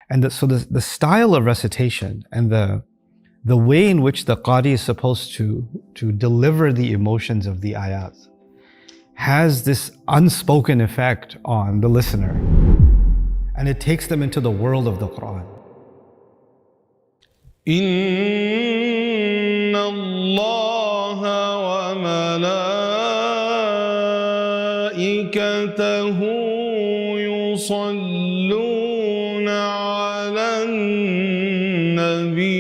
And the style of recitation and the way in which the qari is supposed to deliver the emotions of the ayats has this unspoken effect on the listener. And it takes them into the world of the Quran. Inna Allah wa malaikatahu yusalluna ala nabi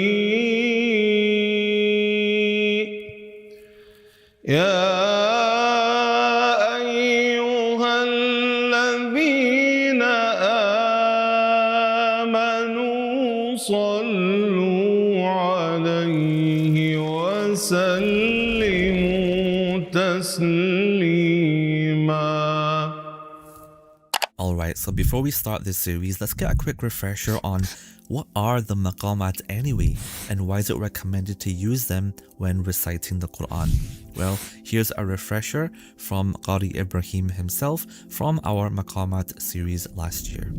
ya صلوا عليه وسلموا تسليما. Alright, so before we start this series, let's get a quick refresher on what are the maqamat anyway, and why is it recommended to use them when reciting the Quran? Well, here's a refresher from Qari Ibraheem himself from our Maqamat series last year.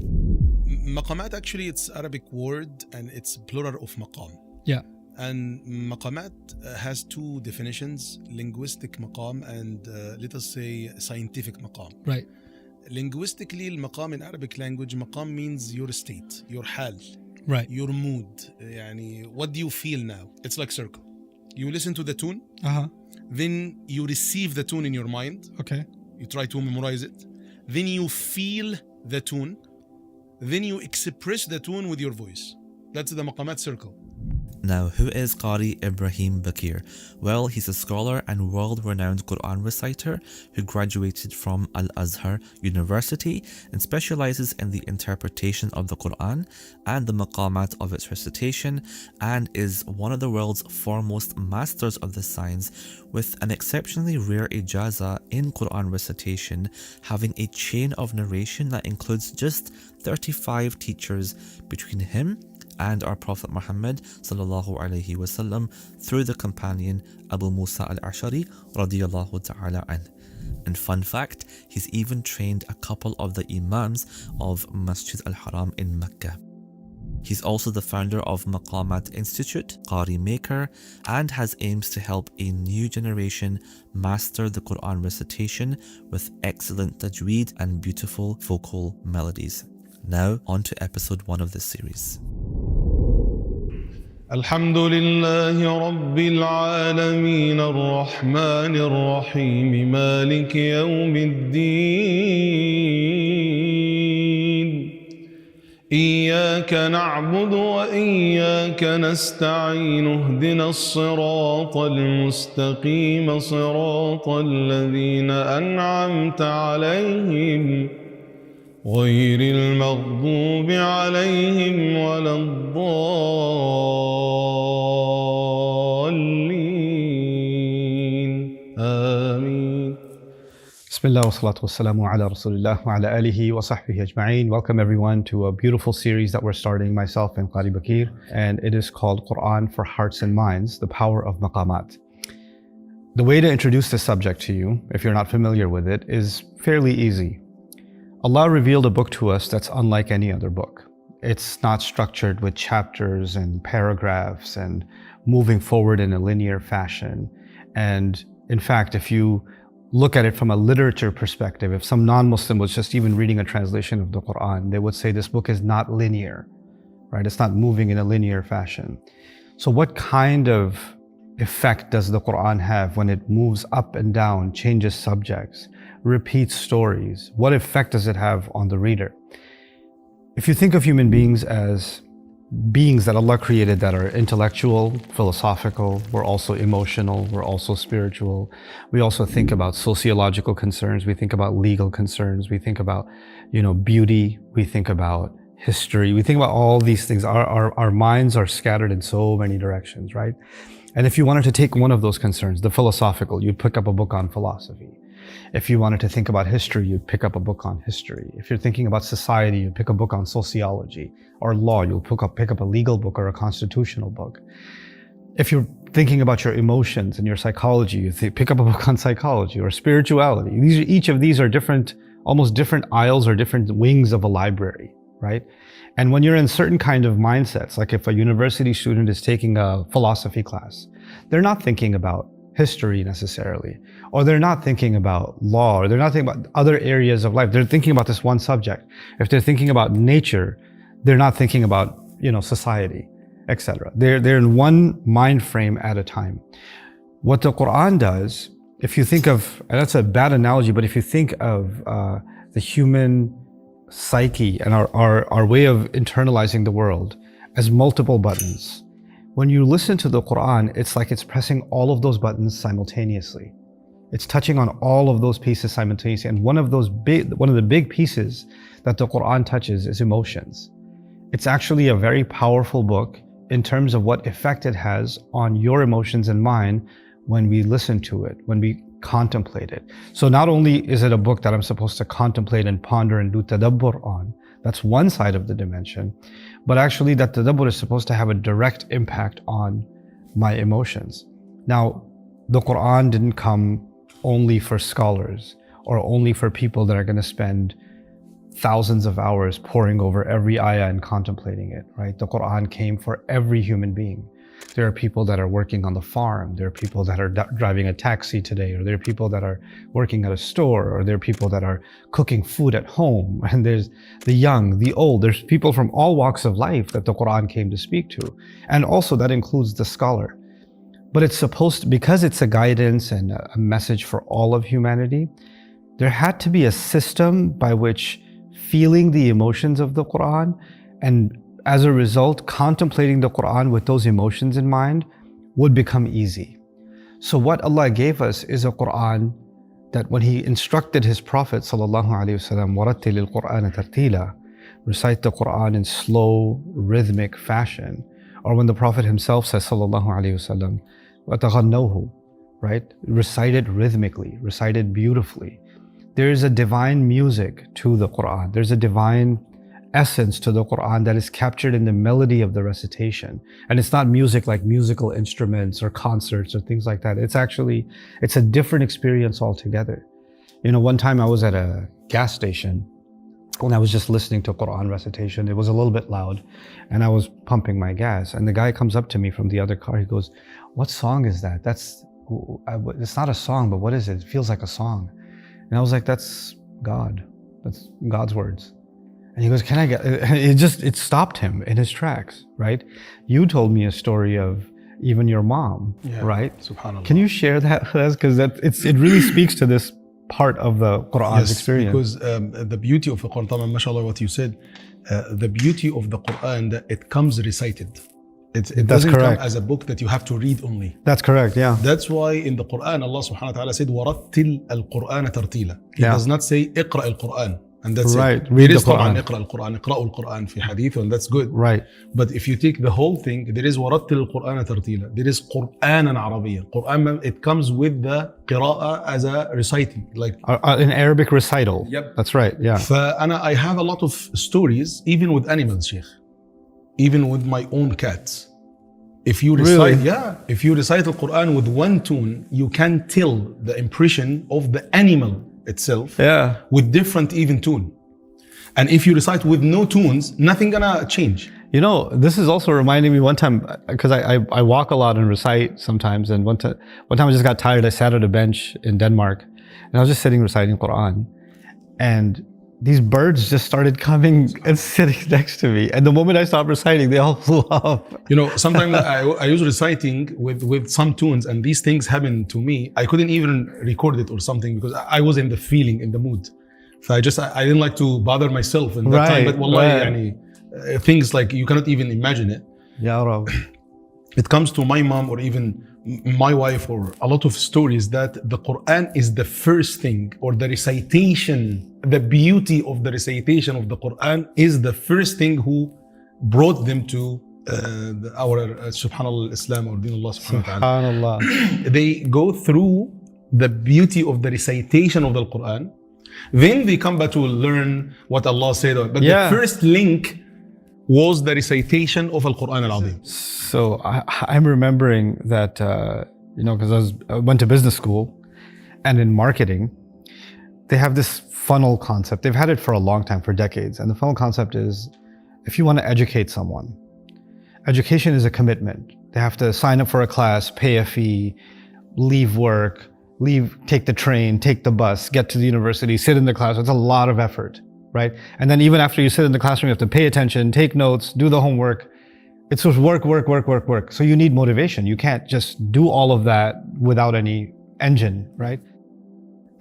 Maqamat, actually, it's Arabic word and it's plural of maqam. Yeah. And maqamat has two definitions: linguistic maqam and let us say scientific maqam. Right. Linguistically, maqam in Arabic language, maqam means your state, your hal, right, your mood. Yani, what do you feel now? It's like circle. You listen to the tune, then you receive the tune in your mind. Okay. You try to memorize it. Then you feel the tune. Then you express the tune with your voice. That's the maqamat circle. Now, who is Qari Ibraheem Bakir? Well, he's a scholar and world-renowned Quran reciter who graduated from Al-Azhar University and specializes in the interpretation of the Quran and the maqamat of its recitation, and is one of the world's foremost masters of the science, with an exceptionally rare ijaza in Quran recitation, having a chain of narration that includes just 35 teachers between him and our Prophet Muhammad sallallahu alaihi wasallam through the companion Abu Musa al-Ash'ari radiyallahu ta'ala an. And fun fact, he's even trained a couple of the imams of Masjid al-Haram in Mecca. He's also the founder of Maqamat Institute, Qari Maker, and has aims to help a new generation master the Quran recitation with excellent tajweed and beautiful vocal melodies. Now, on to episode 1 of this series. الحمد لله رب العالمين الرحمن الرحيم مالك يوم الدين إياك نعبد وإياك نستعين اهدنا الصراط المستقيم صراط الذين أنعمت عليهم غير المغضوب عليهم ولا الضالين آمين. Bismillah wa salatu wa salamu ala rasulillah wa ala alihi wa sahbihi ajma'een. Welcome everyone to a beautiful series that we're starting, myself and Qari Bakir, and it is called Quran for Hearts and Minds, the Power of Maqamat. The way to introduce this subject to you, if you're not familiar with it, is fairly easy. Allah revealed a book to us that's unlike any other book. It's not structured with chapters and paragraphs and moving forward in a linear fashion. And in fact, if you look at it from a literature perspective, if some non-Muslim was just even reading a translation of the Quran, they would say this book is not linear, right? It's not moving in a linear fashion. So what kind of effect does the Quran have when it moves up and down, changes subjects, repeats stories? What effect does it have on the reader? If you think of human beings as beings that Allah created that are intellectual, philosophical, we're also emotional, we're also spiritual. We also think about sociological concerns, we think about legal concerns, we think about, beauty, we think about history, we think about all these things. Our minds are scattered in so many directions, right? And if you wanted to take one of those concerns, the philosophical, you'd pick up a book on philosophy. If you wanted to think about history, you'd pick up a book on history. If you're thinking about society, you'd pick a book on sociology or law. You'll pick up a legal book or a constitutional book. If you're thinking about your emotions and your psychology, you pick up a book on psychology or spirituality. Each of these are different, almost different aisles or different wings of a library, right? And when you're in certain kind of mindsets, like if a university student is taking a philosophy class, they're not thinking about history necessarily, or they're not thinking about law, or they're not thinking about other areas of life. They're thinking about this one subject. If they're thinking about nature, they're not thinking about, society, etc. They're in one mind frame at a time. What the Quran does, if you think of, and that's a bad analogy, but if you think of the human psyche and our way of internalizing the world as multiple buttons, when you listen to the Quran, it's like it's pressing all of those buttons simultaneously. It's touching on all of those pieces simultaneously. And one of the big pieces that the Quran touches is emotions. It's actually a very powerful book in terms of what effect it has on your emotions and mine when we listen to it, when we contemplate it. So not only is it a book that I'm supposed to contemplate and ponder and do tadabbur on, that's one side of the dimension, but actually that tadabbur is supposed to have a direct impact on my emotions. Now, the Quran didn't come only for scholars or only for people that are going to spend thousands of hours poring over every ayah and contemplating it, right? The Quran came for every human being. There are people that are working on the farm. There are people that are driving a taxi today, or there are people that are working at a store, or there are people that are cooking food at home. And there's the young, the old. There's people from all walks of life that the Quran came to speak to. And also that includes the scholar. But it's supposed to, because it's a guidance and a message for all of humanity, there had to be a system by which feeling the emotions of the Quran, and as a result, contemplating the Quran with those emotions in mind would become easy. So what Allah gave us is a Quran that when He instructed His Prophet ﷺ, وَرَتِّلِ الْقُرْآنَ تَرْتِيلًا, recite the Quran in slow, rhythmic fashion. Or when the Prophet himself says ﷺ, وَتَغَنَّوْهُ, right? Recite it rhythmically, recite it beautifully. There is a divine music to the Quran. There's a divine essence to the Quran that is captured in the melody of the recitation. And it's not music like musical instruments or concerts or things like that. It's a different experience altogether. One time I was at a gas station and I was just listening to Quran recitation. It was a little bit loud and I was pumping my gas. And the guy comes up to me from the other car. He goes, "What song is that? It's not a song, but what is it? It feels like a song." And I was like, "That's God. That's God's words." And he goes, "Can I get," it stopped him in his tracks, right? You told me a story of even your mom, right? Subhanallah. Can you share that with us? Because it really speaks to this part of the Quran's experience. Because the beauty of the Quran, mashallah, what you said, the beauty of the Quran, that it comes recited. It doesn't come as a book that you have to read only. That's correct, yeah. That's why in the Quran, Allah subhanahu wa ta'ala said, وَرَتِّلْ الْقُرْآنَ تَرْتِيلًا. He does not say, اقرأ القرآن. And that's right. it. Read there is the Quran. اقرأ القرآن, اقرأوا القرآن في حديث, and that's good. Right. But if you take the whole thing, there is وَرَتِّلْ الْقُرْآنَ تَرْتِيلًا. There is قرآنا عربيا. Quran, it comes with the قراءة as a reciting. Like an Arabic recital. Yep. That's right, yeah. I have a lot of stories, even with animals, Sheikh. Even with my own cats. If you recite, if you recite the Quran with one tune, you can tell the impression of the animal itself with different even tune. And if you recite with no tunes, nothing gonna change. This is also reminding me one time, because I walk a lot and recite sometimes, and one time I just got tired. I sat at a bench in Denmark, and I was just sitting reciting Quran, and these birds just started coming and sitting next to me. And the moment I stopped reciting, they all flew off. Sometimes I was reciting with some tunes, and these things happened to me. I couldn't even record it or something because I was in the feeling, in the mood. So I didn't like to bother myself in that time. But wallahi, things like you cannot even imagine it. Ya Rab. It comes to my mom or even my wife, or a lot of stories that the Quran is the first thing, or the recitation, the beauty of the recitation of the Quran is the first thing who brought them to our subhanallah Islam, or Deen Allah subhanahu wa ta'ala. They go through the beauty of the recitation of the Quran, then they come back to learn what Allah said. But the first link was the recitation of Al-Quran Al-Azim. So I'm remembering that, because I went to business school, and in marketing, they have this funnel concept. They've had it for a long time, for decades. And the funnel concept is, if you want to educate someone, education is a commitment. They have to sign up for a class, pay a fee, leave work, take the train, take the bus, get to the university, sit in the class. It's a lot of effort, right? And then even after you sit in the classroom, you have to pay attention, take notes, do the homework. It's just work. So you need motivation. You can't just do all of that without any engine, right?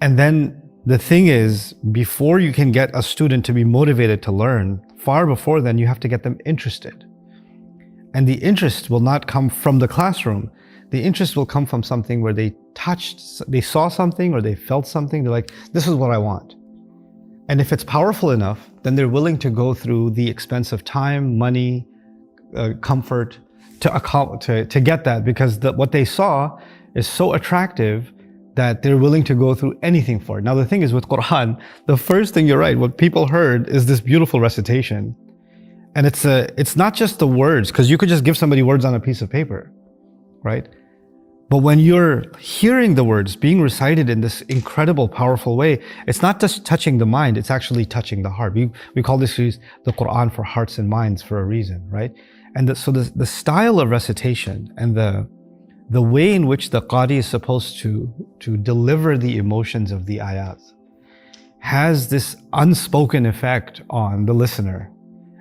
And then the thing is, before you can get a student to be motivated to learn, far before then, you have to get them interested. And the interest will not come from the classroom. The interest will come from something where they saw something or they felt something. They're like, this is what I want. And if it's powerful enough, then they're willing to go through the expense of time, money, comfort to get that, because what they saw is so attractive that they're willing to go through anything for it. Now the thing is, with Quran, the first thing, you're right, what people heard is this beautiful recitation. And it's not just the words, because you could just give somebody words on a piece of paper, right? But when you're hearing the words being recited in this incredible, powerful way, it's not just touching the mind, it's actually touching the heart. We call this series the Quran for hearts and minds for a reason, right? And so the style of recitation and the way in which the Qari is supposed to deliver the emotions of the ayat has this unspoken effect on the listener.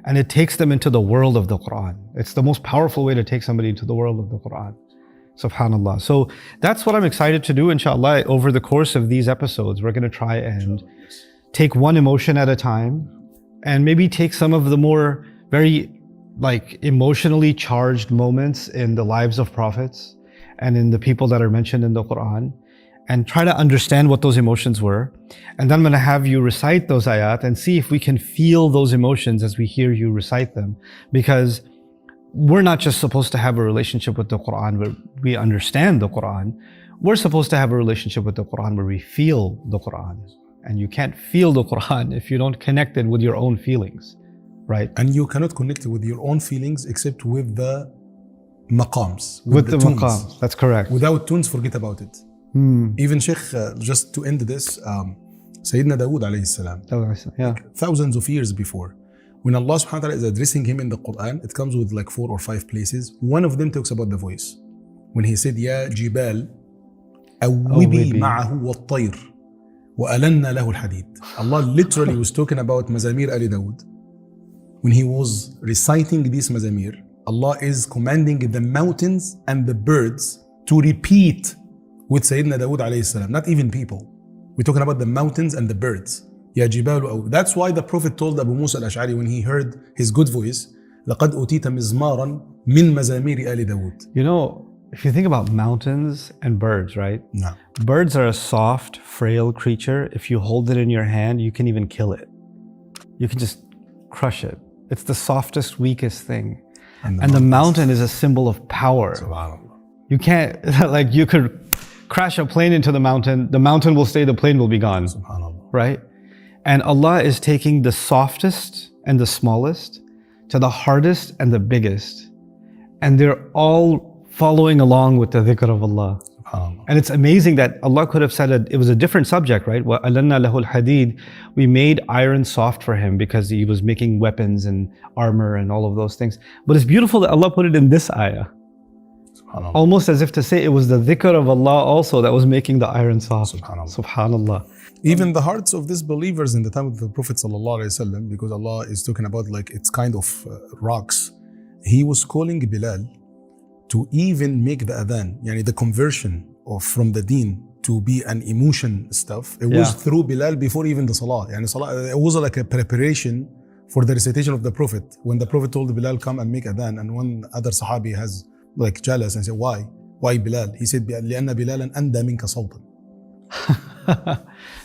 And it takes them into the world of the Quran. It's the most powerful way to take somebody into the world of the Quran. Subhanallah. So that's what I'm excited to do, inshallah. Over the course of these episodes, we're going to try and take one emotion at a time and maybe take some of the more very emotionally charged moments in the lives of prophets and in the people that are mentioned in the Quran, and try to understand what those emotions were. And then I'm going to have you recite those ayat and see if we can feel those emotions as we hear you recite them. Because we're not just supposed to have a relationship with the Quran where we understand the Quran. We're supposed to have a relationship with the Quran where we feel the Quran. And you can't feel the Quran if you don't connect it with your own feelings, right? And you cannot connect it with your own feelings except with the maqams. With the tunes. maqams, that's correct. Without tunes, forget about it. Even Sheikh, just to end this, Sayyidina Dawood alayhi salam, thousands of years before, when Allah subhanahu wa ta'ala is addressing him in the Quran, it comes with 4 or 5 places. One of them talks about the voice. When he said, Ya Jibal, awwibi ma'ahu wat-tayr, wa alanna lahu al-hadid. Allah literally was talking about Mazamir Ali Dawood. When he was reciting these Mazamir, Allah is commanding the mountains and the birds to repeat with Sayyidina Dawood alayhi salam, not even people. We're talking about the mountains and the birds. Ya Jibalu. That's why the Prophet told Abu Musa al-Ash'ari when he heard his good voice, لَقَدْ أُتِيتَ مِزْمَارًا مِنْ مَزَامِيرِ آلِ دَاوُد. You know, if you think about mountains and birds, right? No. Birds are a soft, frail creature. If you hold it in your hand, you can even kill it. You can just crush it. It's the softest, weakest thing. And the mountain is a symbol of power. You can't, you could crash a plane into the mountain will stay, the plane will be gone. Right? And Allah is taking the softest and the smallest to the hardest and the biggest. And they're all following along with the dhikr of Allah. And it's amazing that Allah could have said it was a different subject, right? وَأَلَنَّا لَهُ الْحَدِيدِ. We made iron soft for him because he was making weapons and armor and all of those things. But it's beautiful that Allah put it in this ayah. Almost as if to say it was the dhikr of Allah also that was making the iron soft. Subhanallah. Even the hearts of these believers in the time of the Prophet ﷺ, because Allah is talking about it's kind of rocks. He was calling Bilal to even make the adhan, the conversion from the deen to be an emotion stuff. It was through Bilal before even the salah. It was like a preparation for the recitation of the Prophet. When the Prophet told Bilal, come and make adhan, and one other sahabi has jealous and said, why? Why Bilal? He said, لأن بلالا أندى منك صوتا.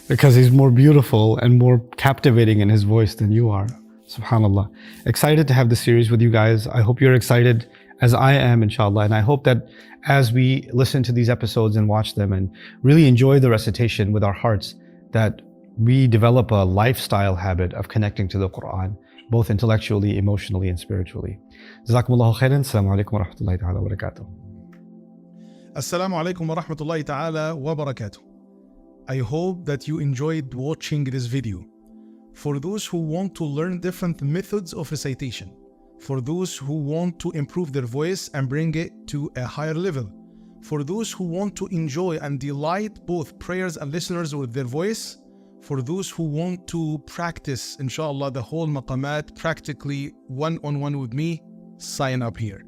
Because he's more beautiful and more captivating in his voice than you are. Subhanallah. Excited to have this series with you guys. I hope you're excited as I am, inshallah. And I hope that as we listen to these episodes and watch them and really enjoy the recitation with our hearts, that we develop a lifestyle habit of connecting to the Quran, both intellectually, emotionally, and spiritually. Jazakumullahu khairan. Assalamu alaikum wa rahmatullahi ta'ala wa barakatuh. Assalamu alaikum wa rahmatullahi ta'ala wa barakatuh. I hope that you enjoyed watching this video. For those who want to learn different methods of recitation, for those who want to improve their voice and bring it to a higher level, for those who want to enjoy and delight both prayers and listeners with their voice, for those who want to practice, inshallah, the whole Maqamat practically one-on-one with me, sign up here.